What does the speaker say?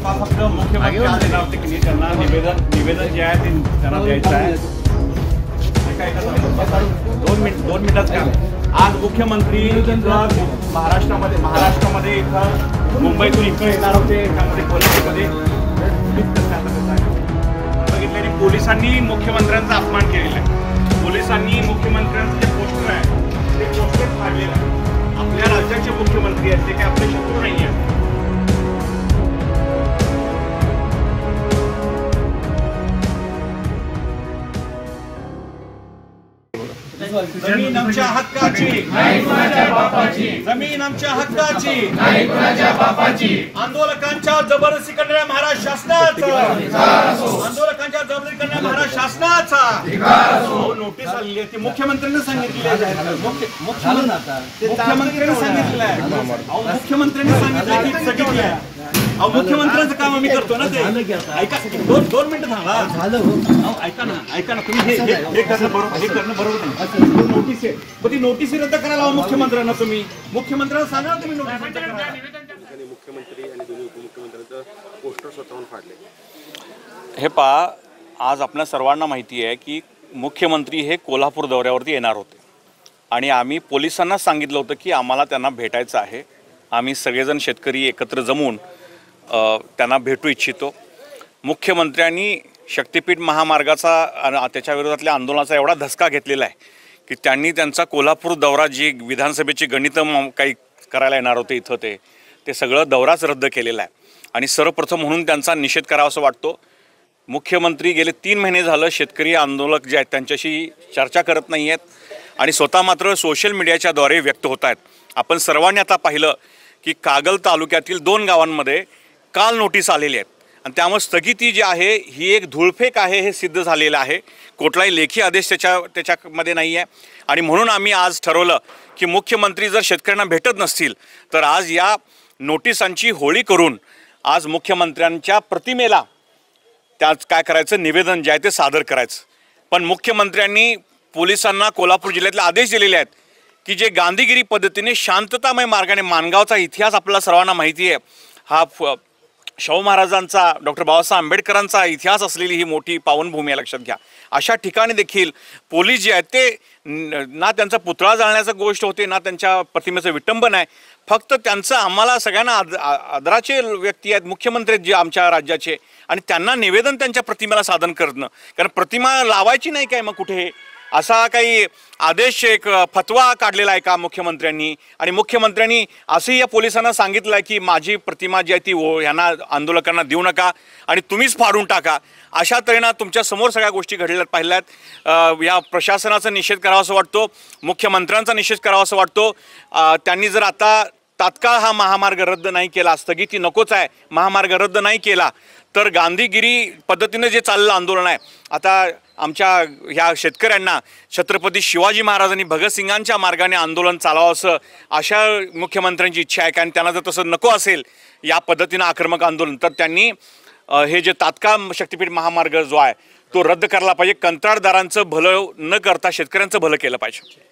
फक्त मुख्यमंत्री आलेला होते की त्यांना निवेदन जे आहे ते त्यांना द्यायचं आहे. दोन मिनिटात काम. आज मुख्यमंत्री महाराष्ट्रामध्ये इथं मुंबईतून इकडे येणार होते. त्यामध्ये कोल्हापूरमध्ये बघितल्याने पोलिसांनी मुख्यमंत्र्यांचा अपमान केलेला आहे. पोलिसांनी मुख्यमंत्र्यांचं जे पोस्टर आहे ते पोस्टर फाडलेलं आहे. आपल्या राज्याचे मुख्यमंत्री आहेत, ते काही आपले शत्रू नाही आहेत. जमीन आमच्या हक्काची, जमीन आमच्या हक्काची, आंदोलकांच्या जबरदस्ती करणाऱ्या महाराष्ट्र शासनाचा, आंदोलकांच्या जबरदस्ती करणाऱ्या महाराष्ट्र शासनाचा नोटीस आलेली आहे. ती मुख्यमंत्र्यांनी सांगितलेली आहे. मुख्यमंत्र्यांनी सांगितलेलं आहे. मुख्यमंत्र्यांनी सांगितलं की स्थगित आहे. मुख्यमंत्र्यांचं काम आम्ही करतो ना. ते ऐका, दोन मिनिटं थांबा. ऐका ना तुम्ही हे करणं बरोबर नाही. नोटीस आहे, पण ती नोटीस रद्द करायला हवं मुख्यमंत्र्यांना. तुम्ही मुख्यमंत्र्यांना सांगा तुम्ही नोटीस रद्द करा. मुख्यमंत्री आणि दोन्ही उपमुख्यमंत्र्यांचं पोस्टर स्वतःहून फाडले. हे पहा, आज आपल्या सर्वांना माहिती आहे की मुख्यमंत्री हे कोल्हापूर दौऱ्यावरती येणार होते आणि आम्ही पोलिसांना सांगितलं होतं की आम्हाला त्यांना भेटायचं आहे. आम्ही सगळेजण शेतकरी एकत्र जमून त्यांना भेटू इच्छितो. मुख्यमंत्र्यांनी शक्तिपीठ महामार्गाचा त्याच्या विरोधातल्या आंदोलनाचा एवढा धसका घेतलेला आहे की त्यांनी त्यांचा कोल्हापूर दौरा, जी विधानसभेची गणितं काही करायला येणार होते इथं, ते सगळं दौराच रद्द केलेला आहे. आणि सर्वप्रथम म्हणून त्यांचा निषेध करावा असं वाटतो. मुख्यमंत्री गेले 3 महिने झालं शेतकरी आंदोलक जे आहेत त्यांच्याशी चर्चा करत नाही आहेत आणि स्वतः मात्र सोशल मीडियाच्याद्वारे व्यक्त होत आहेत. आपण सर्वांनी आता पाहिलं की कागल तालुक्यातील 2 गावांमध्ये काल नोटीस आलेली आहेत आणि त्यामुळे स्थगिती जी आहे ही एक धूळफेक आहे हे सिद्ध झालेलं आहे. कुठलाही लेखी आदेश त्याच्यामध्ये नाही आहे आणि म्हणून आम्ही आज ठरवलं की मुख्यमंत्री जर शेतकऱ्यांना भेटत नसतील तर आज या नोटिसांची होळी करून आज मुख्यमंत्र्यांच्या प्रतिमेला त्यात काय करायचं, निवेदन जे आहे ते सादर करायचं. पण मुख्यमंत्र्यांनी पोलिसांना कोल्हापूर जिल्ह्यातले आदेश दिलेले आहेत की जे गांधीगिरी पद्धतीने शांततामय मार्गाने, माणगावचा इतिहास आपल्याला सर्वांना माहिती आहे, हा शाहू महाराजांचा, डॉक्टर बाबासाहेब आंबेडकरांचा इतिहास असलेली ही मोठी पावनभूमी आहे, लक्षात घ्या. अशा ठिकाणी देखील पोलीस जे आहेत ते ना त्यांचा पुतळा जाळण्याचा गोष्ट होते, ना त्यांच्या प्रतिमेचं विटंबन आहे. फक्त त्यांचं, आम्हाला सगळ्यांना आदराचे व्यक्ती आहेत मुख्यमंत्री जे आमच्या राज्याचे, आणि त्यांना निवेदन त्यांच्या प्रतिमेला सादर करणं. कारण प्रतिमा लावायची नाही काय मग कुठे, असा काही आदेश, एक फतवा काढलेला आहे का मुख्यमंत्र्यांनी? आणि मुख्यमंत्र्यांनी असंही या पोलिसांना सांगितलं आहे की माझी प्रतिमा जी आहे ती ह्यांना आंदोलकांना देऊ नका आणि तुम्हीच फाडून टाका. अशा तऱ्हेनं तुमच्या समोर सगळ्या गोष्टी घडलेल्या पाहिल्यात. या प्रशासनाचा निषेध करावा असं वाटतो, मुख्यमंत्र्यांचा निषेध करावा असं वाटतो. त्यांनी जर आता तात्काळ हा महामार्ग रद्द नाही केला, स्थगिती नकोच आहे, महामार्ग रद्द नाही केला तर गांधीगिरी पद्धतीने जे चाललेलं आंदोलन आहे, आता आमच्या ह्या शेतकऱ्यांना छत्रपती शिवाजी महाराजांनी भगतसिंगांच्या मार्गाने आंदोलन चालावं असं अशा मुख्यमंत्र्यांची इच्छा आहे. कारण त्यांना जर तसं नको असेल या पद्धतीनं आक्रमक आंदोलन, तर त्यांनी हे जे तात्काळ शक्तिपीठ महामार्ग जो आहे तो रद्द करायला पाहिजे. कंत्राटदारांचं भलं न करता शेतकऱ्यांचं भलं केलं पाहिजे.